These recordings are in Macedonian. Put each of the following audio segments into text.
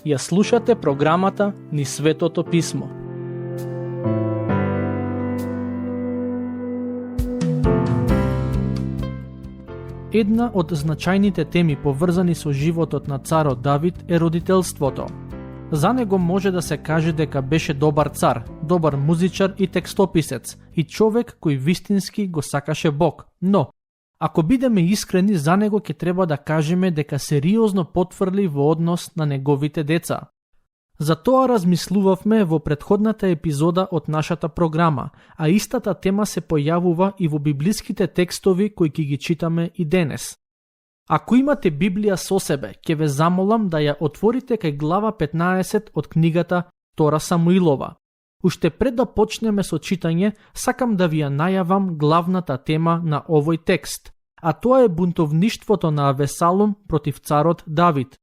Ја слушате програмата Низ Светото Писмо. Една од значајните теми поврзани со животот на царот Давид е родителството. За него може да се каже дека беше добар цар, добар музичар и текстописец и човек кој вистински го сакаше Бог. Но, ако бидеме искрени, за него ќе треба да кажеме дека сериозно потврли во однос на неговите деца. За тоа размислувавме во претходната епизода од нашата програма, а истата тема се појавува и во библиските текстови кои ќе ги читаме и денес. Ако имате Библија со себе, ќе ве замолам да ја отворите кај глава 15 од книгата Втора Самуилова. Уште пред да почнеме со читање, сакам да ви ја најавам главната тема на овој текст, а тоа е бунтовништвото на Авесалом против царот Давид.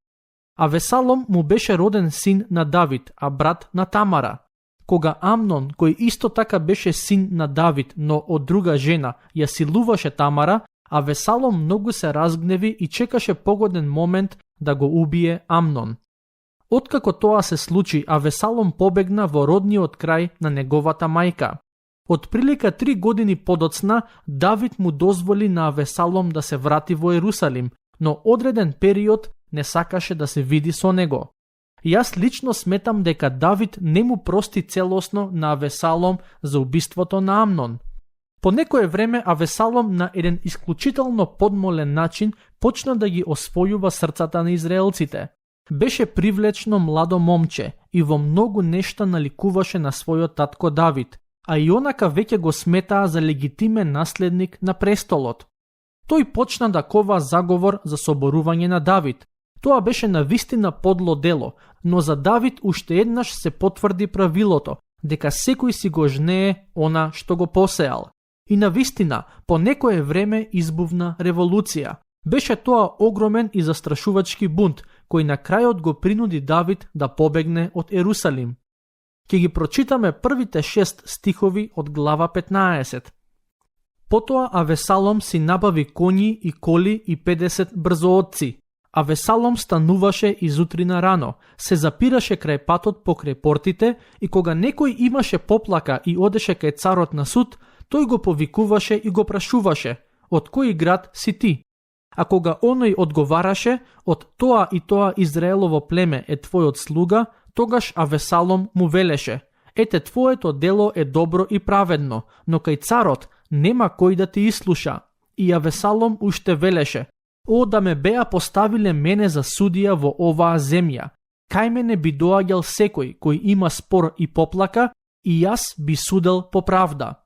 Авесалом му беше роден син на Давид, а брат на Тамара. Кога Амнон, кој исто така беше син на Давид, но од друга жена, ја силуваше Тамара, Авесалом многу се разгневи и чекаше погоден момент да го убие Амнон. Откако тоа се случи, Авесалом побегна во родниот крај на неговата мајка. Од прилика 3 години подоцна, Давид му дозволи на Авесалом да се врати во Ерусалим, но одреден период не сакаше да се види со него. Јас лично сметам дека Давид не му прости целосно на Авесалом за убиството на Амнон. По некое време Авесалом на еден исклучително подмолен начин почна да ги освојува срцата на израелците. Беше привлечно младо момче и во многу нешта наликуваше на својот татко Давид, а и онака веќе го сметаа за легитимен наследник на престолот. Тој почна да кова заговор за соборување на Давид. Тоа беше навистина подло дело, но за Давид уште еднаш се потврди правилото, дека секој си го жнее она што го посеал. И навистина, по некое време избувна револуција. Беше тоа огромен и застрашувачки бунт, кој на крајот го принуди Давид да побегне од Ерусалим. Ќе ги прочитаме првите 6 стихови од глава 15. Потоа Авесалом си набави коњи и коли и 50 брзоотци. Авесалом стануваше изутрина рано, се запираше крај патот покрај портите и кога некој имаше поплака и одеше кај царот на суд, тој го повикуваше и го прашуваше: од кој град си ти? А кога оној одговараше: од тоа и тоа Израелово племе е твојот слуга, тогаш Авесалом му велеше: ете, твоето дело е добро и праведно, но кај царот нема кој да ти ислуша. И Авесалом уште велеше: о, да ме беа поставиле мене за судија во оваа земја. Кај мене би доаѓал секој кој има спор и поплака, и јас би судел по правда.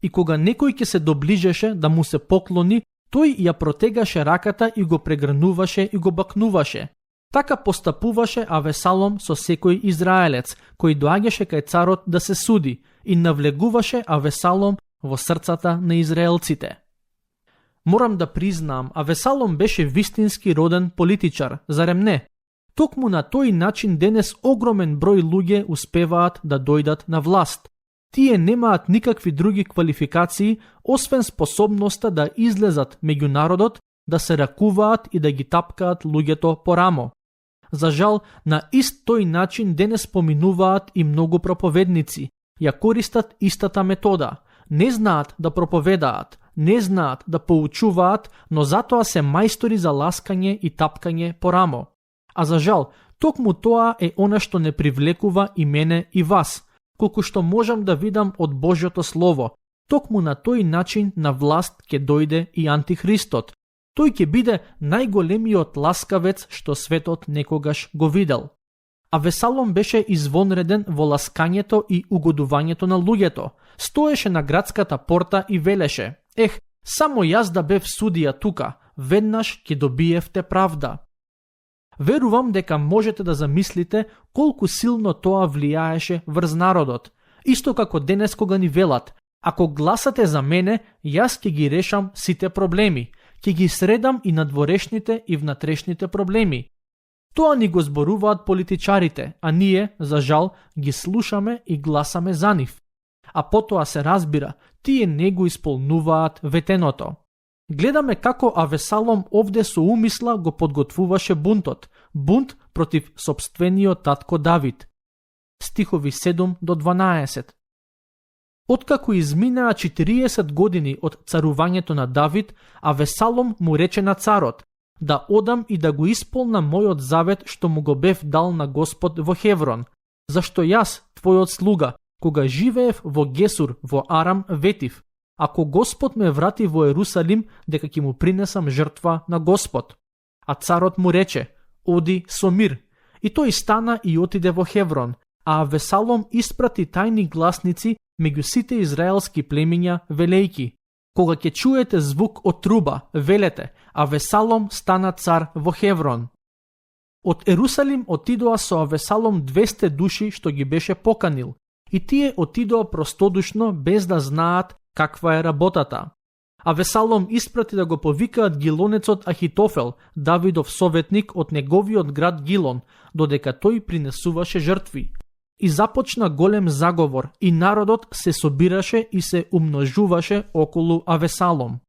И кога некој ќе се доближеше да му се поклони, тој ја протегаше раката и го прегрнуваше и го бакнуваше. Така постапуваше Авесалом со секој израелец, кој доаѓаше кај царот да се суди, и навлегуваше Авесалом во срцата на израелците. Морам да признаам, Авесалом беше вистински роден политичар, зарем не? Токму на тој начин денес огромен број луѓе успеваат да дојдат на власт. Тие немаат никакви други квалификации, освен способноста да излезат меѓу народот, да се ракуваат и да ги тапкаат луѓето по рамо. За жал, на ист тој начин денес поминуваат и многу проповедници. Ја користат истата метода. Не знаат да проповедаат, не знаат да поучуваат, но затоа се мајстори за ласкање и тапкање по рамо. А за жал, токму тоа е она што не привлекува и мене и вас, колку што можам да видам од Божјото Слово. Токму на тој начин на власт ќе дојде и Антихристот. Тој ќе биде најголемиот ласкавец што светот некогаш го видел. Авесалом беше извонреден во ласкањето и угодувањето на луѓето. Стоеше на градската порта и велеше: ех, само јас да бев судија тука, веднаш ќе добиевте правда. Верувам дека можете да замислите колку силно тоа влијаеше врз народот. Исто како денес кога ни велат: ако гласате за мене, јас ќе ги решам сите проблеми, ќе ги средам и надворешните и внатрешните проблеми. Тоа ни го зборуваат политичарите, а ние, за жал, ги слушаме и гласаме за нив. А потоа се разбира, тие не го исполнуваат ветеното. Гледаме како Авесалом овде со умисла го подготвуваше бунтот, бунт против сопствениот татко Давид. Стихови 7 до 12. Откако изминаа 40 години од царувањето на Давид, Авесалом му рече на царот: да одам и да го исполна мојот завет што му го бев дал на Господ во Хеврон, зашто јас, твојот слуга, кога живеев во Гесур во Арам, ветив: ако Господ ме врати во Ерусалим, дека ќе му принесам жртва на Господ. А царот му рече: оди со мир. И тој стана и отиде во Хеврон, а Авесалом испрати тајни гласници меѓу сите израелски племиња, велејки: кога ќе чуете звук од труба, велете: Авесалом стана цар во Хеврон. Од Ерусалим отидоа со Авесалом 200 души што ги беше поканил, и тие отидоа простодушно без да знаат каква е работата. Авесалом испрати да го повикаат гилонецот Ахитофел, Давидов советник од неговиот град Гилон, додека тој принесуваше жртви. И започна голем заговор и народот се собираше и се умножуваше околу Авесалом.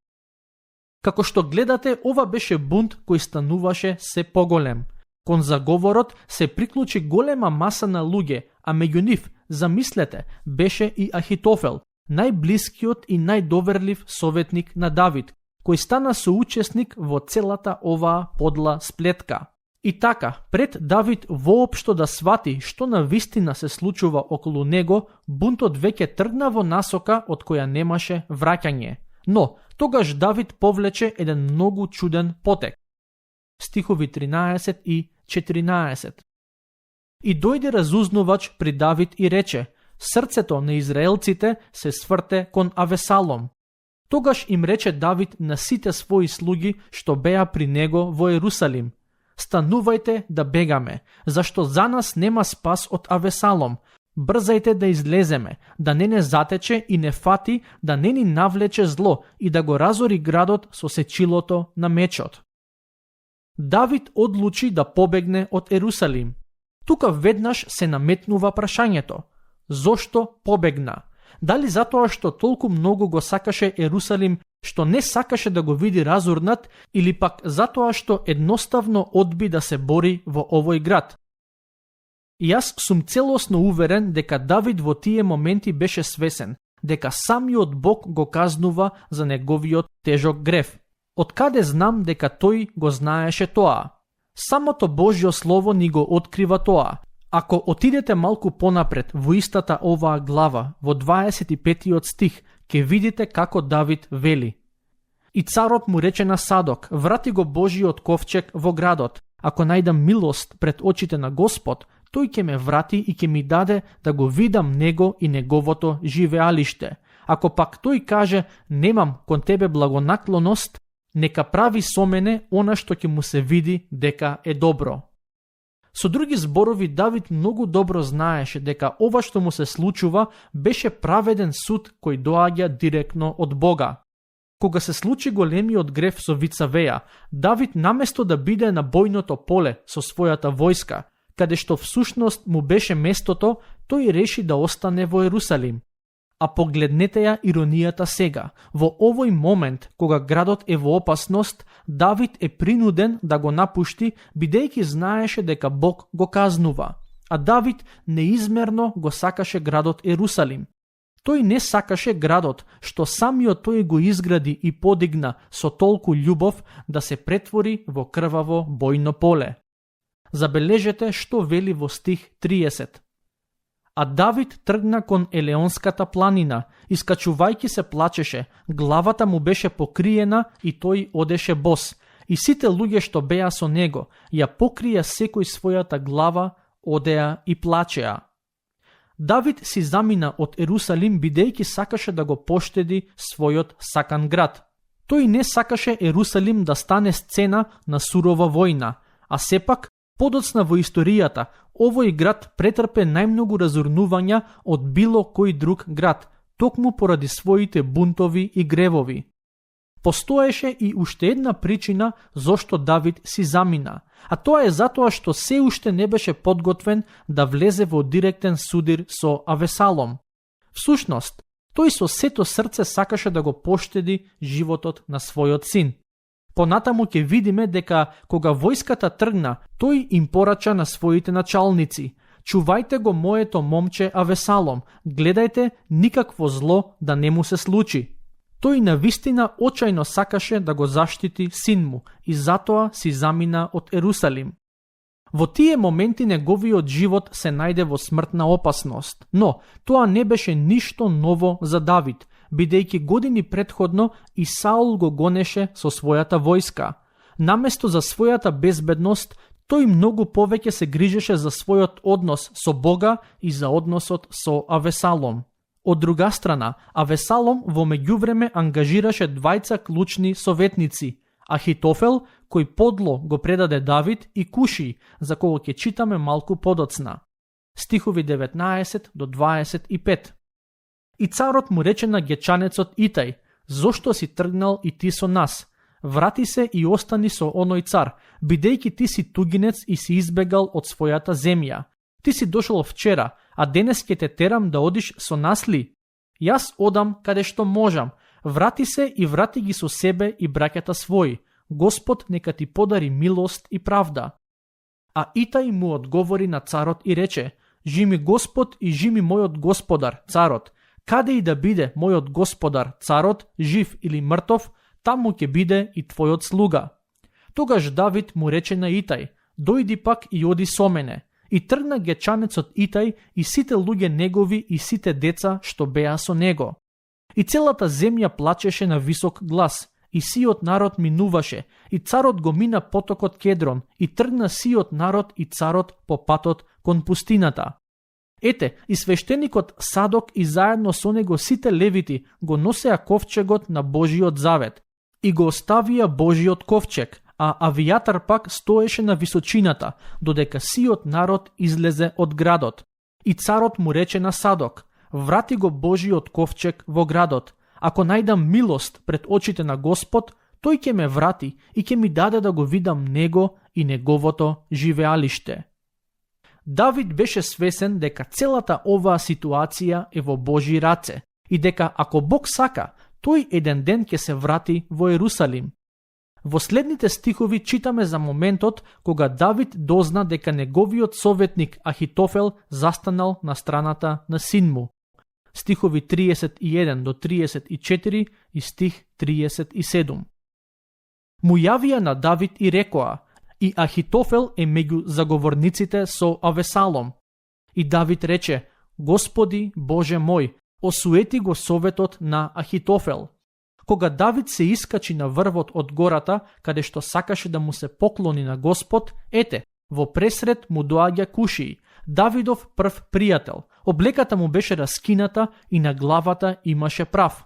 Како што гледате, ова беше бунт кој стануваше се поголем. Кон заговорот се приклучи голема маса на луѓе, а меѓу нив, замислете, беше и Ахитофел, најблискиот и најдоверлив советник на Давид, кој стана соучесник во целата оваа подла сплетка. И така, пред Давид воопшто да свати што на вистина се случува околу него, бунтот веќе тргна во насока од која немаше враќање. Но, тогаш Давид повлече еден многу чуден потек. Стихови 13 и 14. И дојде разузнувач при Давид и рече: срцето на израелците се сврте кон Авесалом. Тогаш им рече Давид на сите своји слуги што беа при него во Ерусалим: станувајте да бегаме, зашто за нас нема спас од Авесалом. Брзајте да излеземе, да не затече и не фати, да не ни навлече зло и да го разори градот со сечилото на мечот. Давид одлучи да побегне од Ерусалим. Тука веднаш се наметнува прашањето: зошто побегна? Дали затоа што толку многу го сакаше Ерусалим, што не сакаше да го види разурнат, или пак затоа што едноставно одби да се бори во овој град? Јас сум целосно уверен дека Давид во тие моменти беше свесен, дека самиот Бог го казнува за неговиот тежок грев. Од каде знам дека тој го знаеше тоа? Самото Божјо Слово ни го открива тоа. Ако отидете малку понапред во истата оваа глава, во 25 стих, ќе видите како Давид вели: и царот му рече на Садок: врати го Божиот ковчег во градот. Ако најдам милост пред очите на Господ, тој ќе ме врати и ќе ми даде да го видам него и неговото живеалиште. Ако пак тој каже: немам кон тебе благонаклоност, нека прави со мене она што ќе му се види дека е добро. Со други зборови, Давид многу добро знаеше дека ова што му се случува беше праведен суд кој доаѓа директно од Бога. Кога се случи големиот грев со Вицавеја, Давид наместо да биде на бојното поле со својата војска, каде што всушност му беше местото, тој реши да остане во Ерусалим. А погледнете ја иронијата сега. Во овој момент, кога градот е во опасност, Давид е принуден да го напушти, бидејќи знаеше дека Бог го казнува. А Давид неизмерно го сакаше градот Ерусалим. Тој не сакаше градот, што самиот тој го изгради и подигна со толку љубов, да се претвори во крваво бојно поле. Забележете што вели во стих 30. А Давид тргна кон Елеонската планина, искачувајќи се плачеше, главата му беше покриена и тој одеше бос, и сите луѓе што беа со него, ја покрија секој својата глава, одеа и плачеа. Давид си замина од Ерусалим бидејќи сакаше да го поштеди својот сакан град. Тој не сакаше Ерусалим да стане сцена на сурова војна, а сепак, подоцна во историјата, овој град претрпе најмногу разурнувања од било кој друг град, токму поради своите бунтови и гревови. Постоеше и уште една причина зошто Давид си замина, а тоа е затоа што се уште не беше подготвен да влезе во директен судир со Авесалом. Всушност, Тој со сето срце сакаше да го поштеди животот на својот син. Понатаму ќе видиме дека кога војската тргна, тој им порача на своите началници: чувајте го моето момче Авесалом, гледајте никакво зло да не му се случи. Тој навистина очајно сакаше да го заштити син му и затоа си замина од Ерусалим. Во тие моменти неговиот живот се најде во смртна опасност, но тоа не беше ништо ново за Давид, бидејќи години претходно и Саул го гонеше со својата војска. Наместо за својата безбедност, тој многу повеќе се грижеше за својот однос со Бога и за односот со Авесалом. Од друга страна, Авесалом во меѓувреме ангажираше двајца клучни советници: Ахитофел, кој подло го предаде Давид, и Куши, за кого ќе читаме малку подоцна. Стихови 19 до 25. И царот му рече на гечанецот Итај: зошто си тргнал и ти со нас? Врати се и остани со оној цар, бидејќи ти си тугинец и си избегал од својата земја. Ти си дошол вчера, а денес ќе те терам да одиш со нас ли? Јас одам каде што можам. Врати се и врати ги со себе и браќата своји. Господ нека ти подари милост и правда. А Итај му одговори на царот и рече: жими Господ и жими мојот господар, царот. Каде и да биде мојот господар, царот, жив или мртов, таму ќе биде и твојот слуга. Тогаш Давид му рече на Итај: дојди пак и оди со мене. И тргна гечанецот Итај и сите луѓе негови и сите деца што беа со него. И целата земја плачеше на висок глас, и сиот народ минуваше, и царот го мина потокот Кедрон, и тргна сиот народ и царот по патот кон пустината. Ете, и свештеникот Садок и заедно со него сите левити го носеа ковчегот на Божиот завет, и го оставија Божиот ковчег, а Авијатар пак стоеше на височината, додека сиот народ излезе од градот. И царот му рече на Садок: врати го Божиот ковчег во градот. Ако најдам милост пред очите на Господ, тој ќе ме врати и ќе ми даде да го видам него и неговото живеалиште. Давид беше свесен дека целата оваа ситуација е во Божи раце и дека ако Бог сака, тој еден ден ќе се врати во Ерусалим. Во следните стихови читаме за моментот кога Давид дозна дека неговиот советник Ахитофел застанал на страната на син му. Стихови 31 до 34 и стих 37. Му јавија на Давид и рекоа: и Ахитофел е меѓу заговорниците со Авесалом. И Давид рече: Господи Боже мој, осуети го советот на Ахитофел. Кога Давид се искачи на врвот од гората, каде што сакаше да му се поклони на Господ, ете, во пресред му доаѓа Куши, Давидов прв пријател. Облеката му беше раскината и на главата имаше прав.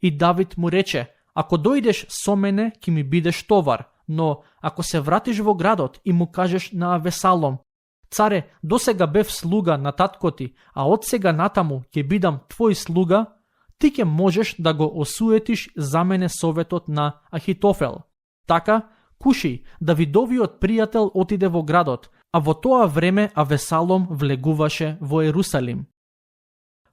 И Давид му рече: ако дојдеш со мене, ќе ми бидеш товар, но ако се вратиш во градот и му кажеш на Авесалом: царе, досега бев слуга на татко ти, а од сега натаму ќе бидам твој слуга, ти ќе можеш да го осуетиш за мене советот на Ахитофел. Така, Куши, Давидовиот пријател, отиде во градот, а во тоа време Авесалом влегуваше во Ерусалим.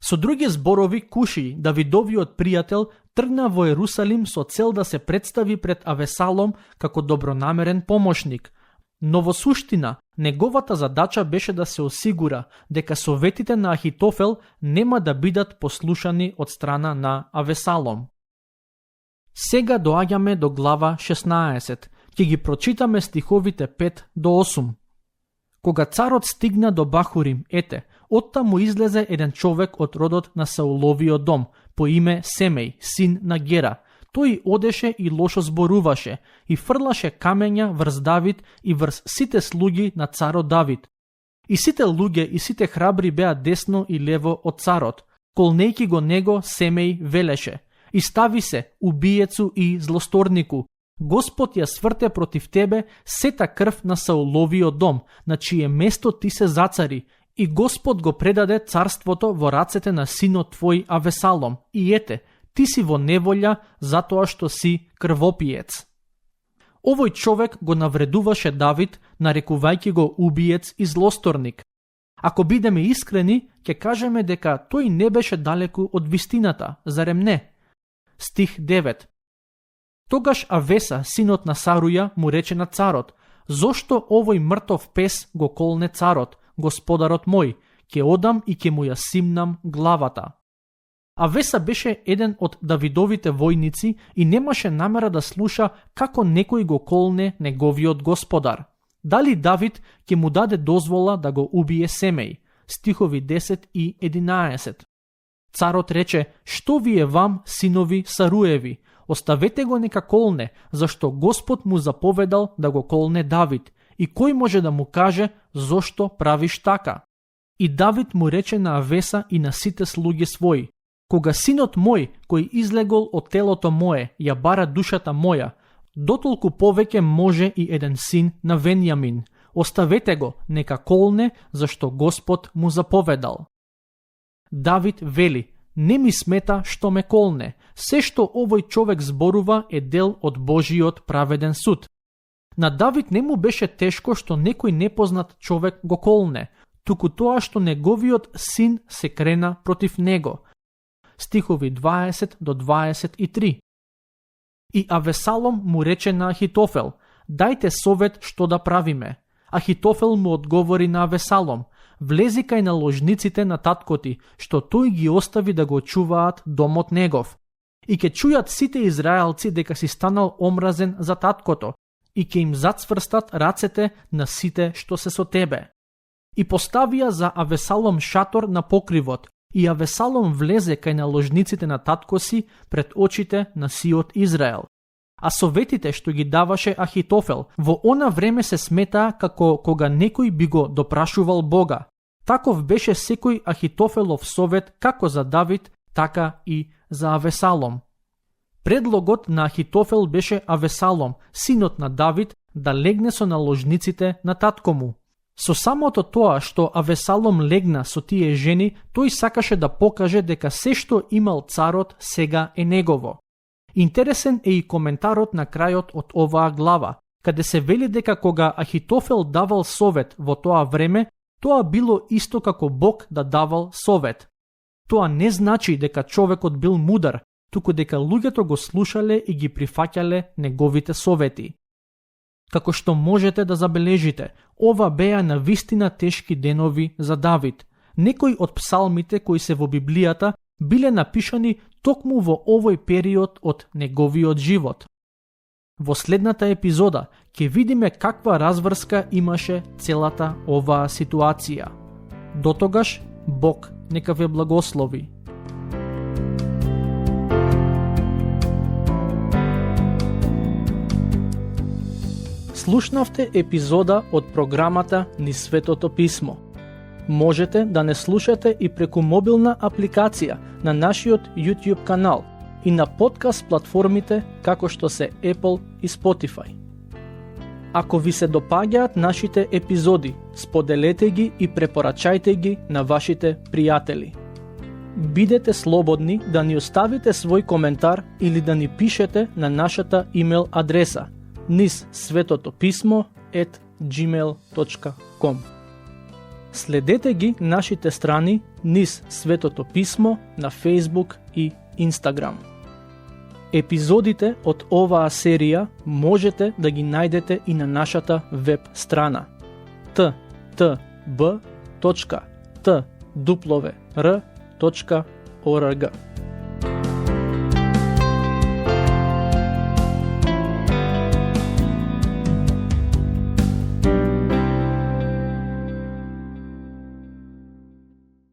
Со други зборови, Куши, Давидовиот пријател, тргна во Ерусалим со цел да се представи пред Авесалом како добронамерен помошник, но во суштина неговата задача беше да се осигура дека советите на Ахитофел нема да бидат послушани од страна на Авесалом. Сега доаѓаме до глава 16. Ќе ги прочитаме стиховите 5 до 8. Кога царот стигна до Бахурим, ете, оттаму излезе еден човек од родот на Сауловиот дом, по име Семеј, син на Гера. Тој одеше и лошо зборуваше и фрлаше камења врз Давид и врз сите слуги на царот Давид. И сите луѓе и сите храбри беа десно и лево од царот. Колнејки го него, Семеј велеше: и стави се, убиецу и злосторнику, Господ ја сврте против тебе сета крв на Сауловиот дом, на чие место ти се зацари, и Господ го предаде царството во рацете на синот твој Авесалом, и ете, ти си во неволја затоа што си крвопиец. Овој човек го навредуваше Давид, нарекувајќи го убиец и злосторник. Ако бидеме искрени, ќе кажеме дека тој не беше далеку од вистината, зарем не? Стих 9. Тогаш Авеса, синот на Саруја, му рече на царот: зошто овој мртов пес го колне царот, господарот мој, ќе одам и ќе му ја симнам главата. Авеса беше еден од Давидовите војници и немаше намера да слуша како некој го колне неговиот господар. Дали Давид ќе му даде дозвола да го убие Семеј? Стихови 10 и 11. Царот рече: што ви е вам, синови Саруеви? Оставете го нека колне, зашто Господ му заповедал да го колне Давид. И кој може да му каже зошто правиш така? И Давид му рече на Авеса и на сите слуги своји: кога синот мој, кој излегол од телото мое, ја бара душата моја, дотолку повеќе може и еден син на Венјамин. Оставете го, нека колне, зашто Господ му заповедал. Давид вели: не ми смета што ме колне, се што овој човек зборува е дел од Божиот праведен суд. На Давид не му беше тешко што некој непознат човек го колне, туку тоа што неговиот син се крена против него. Стихови 20 до 23. И Авесалом му рече на Ахитофел: дајте совет што да правиме. Ахитофел му одговори на Авесалом: влези кај наложниците на таткоти, што тој ги остави да го чуваат домот негов. И ќе чујат сите израелци дека си станал омразен за таткото, и ќе им зацврстат рацете на сите што се со тебе. И поставија за Авесалом шатор на покривот, и Авесалом влезе кај наложниците на татко си пред очите на сиот Израел. А советите што ги даваше Ахитофел во она време се сметаа како кога некој би го допрашувал Бога. Таков беше секој Ахитофелов совет како за Давид, така и за Авесалом. Предлогот на Ахитофел беше Авесалом, синот на Давид, да легне со наложниците на татко му. Со самото тоа што Авесалом легна со тие жени, тој сакаше да покаже дека се што имал царот сега е негово. Интересен е и коментарот на крајот од оваа глава, каде се вели дека кога Ахитофел давал совет во тоа време, тоа било исто како Бог да давал совет. Тоа не значи дека човекот бил мудар, туку дека луѓето го слушале и ги прифаќале неговите совети. Како што можете да забележите, ова беа навистина тешки денови за Давид. Некои од псалмите кои се во Библијата биле напишани токму во овој период од неговиот живот. Во следната епизода ќе видиме каква разврска имаше целата оваа ситуација. Дотогаш, Бог нека ве благослови. Слушнавте епизода од програмата Низ Светото Писмо. Можете да не слушате и преку мобилна апликација на нашиот YouTube канал и на подкаст платформите како што се Apple и Spotify. Ако ви се допаѓаат нашите епизоди, споделете ги и препорачајте ги на вашите пријатели. Бидете слободни да ни оставите свој коментар или да ни пишете на нашата имейл адреса nizsvetotopismo@gmail.com. Следете ги нашите страни Низ Светото Писмо на Facebook и Instagram. Епизодите од оваа серија можете да ги најдете и на нашата веб страна ttb.twr.org.